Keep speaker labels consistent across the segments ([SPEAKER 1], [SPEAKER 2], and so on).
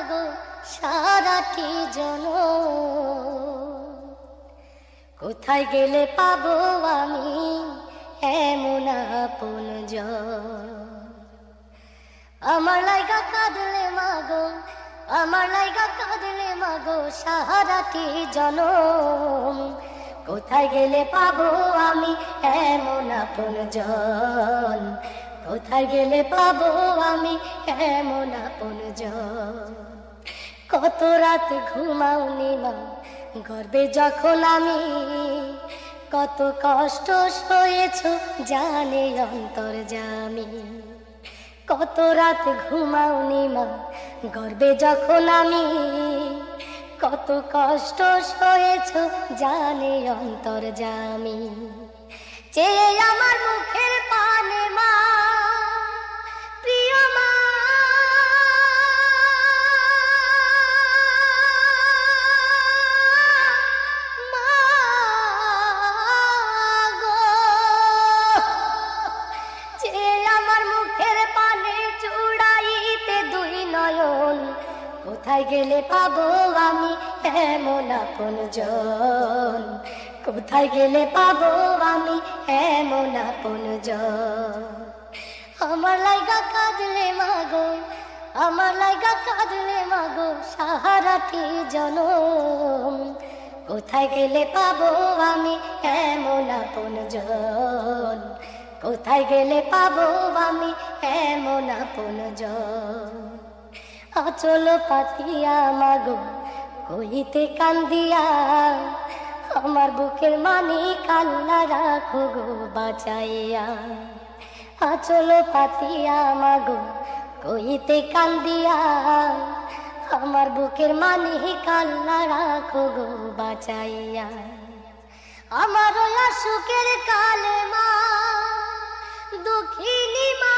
[SPEAKER 1] মাগো সারাটি জনম। কোথায় গেলে পাবো আমি এমন আপনজন? আমার লাইগা কাঁদলে মাগো, আমার লাইগা কাঁদলে মাগো সারাটি জনম। কোথায় গেলে পাবো আমি এমন আপনজন? কোথায় গেলে পাবো আমি এমন আপনজন? কত রাত ঘুমাওনি মা গর্বে যখন আমি, কত কষ্ট সয়েছ জানে অন্তর্যামী। কত রাত ঘুমাওনি মা গর্বে যখন আমি, কত কষ্ট সয়েছ জানে অন্তর্যামী। চেয়ে আমার মুখের পানে মা, প্রিয় মা, কোথায় গেলে পাবো আমি এমন আপনজন? কোথায় গেলে পাবো আমি এমন আপনজন? আমার লাইগা কাঁদলে মাগো, আমার লাইগা কাঁদলে মাগো সারাটি জনম। কোথায় গেলে পাবো আমি এমন আপনজন? কোথায় গেলে পাবো আমি এমন আপনজন? আচল পাতিয়া মাগো কইতে কান্দিয়া, আমার বুকের মানি কান্না রাখো গো বাঁচাইয়া। আচল পাতিয়া মাগো কইতে কান্দিয়া, আমার বুকের মানি কান্না রাখো গো বাঁচাইয়া। আমার সুখের কালে মা দুঃখিনী মা,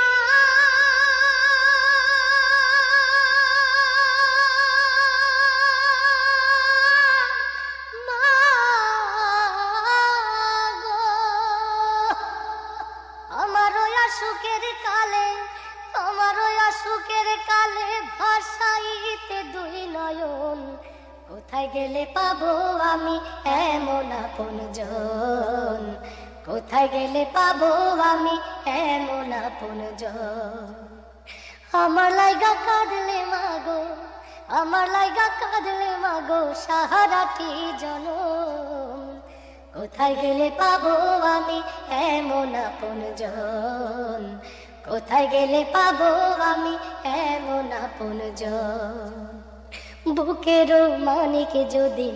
[SPEAKER 1] সুখের কালে, আমার সুখের কালে ভাষাইতে দুই নয়ন। কোথায় গেলে পাবো আমি এমন আপনজন? কোথায় গেলে পাবো আমি এমন আপনজন? আমার লাইগা কাঁদলে মাগো, আমার লাইগা কাঁদলে মাগো সারাটি জনম। কোথায় গেলে পাবো আমি এমন আপনজন? কোথায় গেলে পাবো আমি এমন আপনজন? বুকের মানিক যদি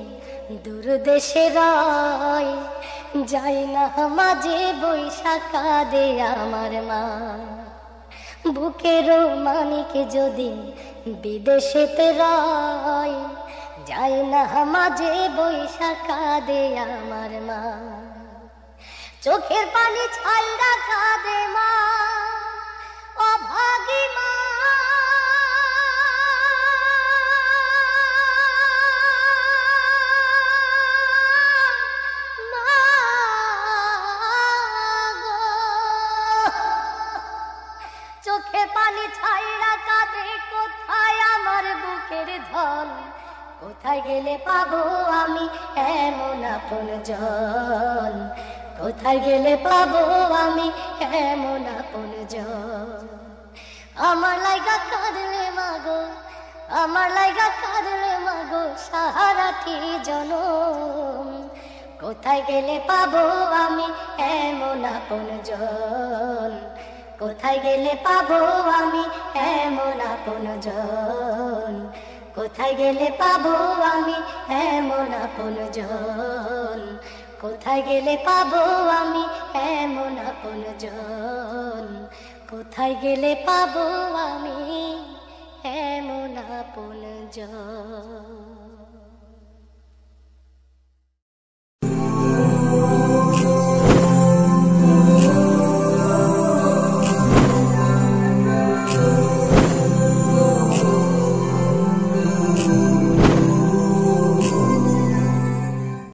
[SPEAKER 1] দূর দেশে রয়, যাই না মাঝে বৈশাখা দে আমার মা। বুকের মানিক যদি বিদেশেতে রয়, যাই না মাঝে বৈশাখা দে আমার মা। চোখের পানি ছাইরা কাঁদে মা অভাগী মা। চোখে পানি ছাইরা কাঁদে কোথায় আমার বুকের ধন? কোথায় গেলে পাবো আমি এমন আপনজন? কোথায় গেলে পাবো আমি এমন আপনজন? আমার লাইগা কাঁদলে মাগো, আমার লাইগা কাঁদলে মাগো সারাটি জনম। কোথায় গেলে পাবো আমি এমন আপনজন? কোথায় গেলে পাবো আমি এমন আপনজন? কোথায় গেলে পাবো আমি এমন আপনজন? কোথায় গেলে পাবো আমি এমন আপনজন? কোথায় গেলে পাবো আমি এমন আপনজন?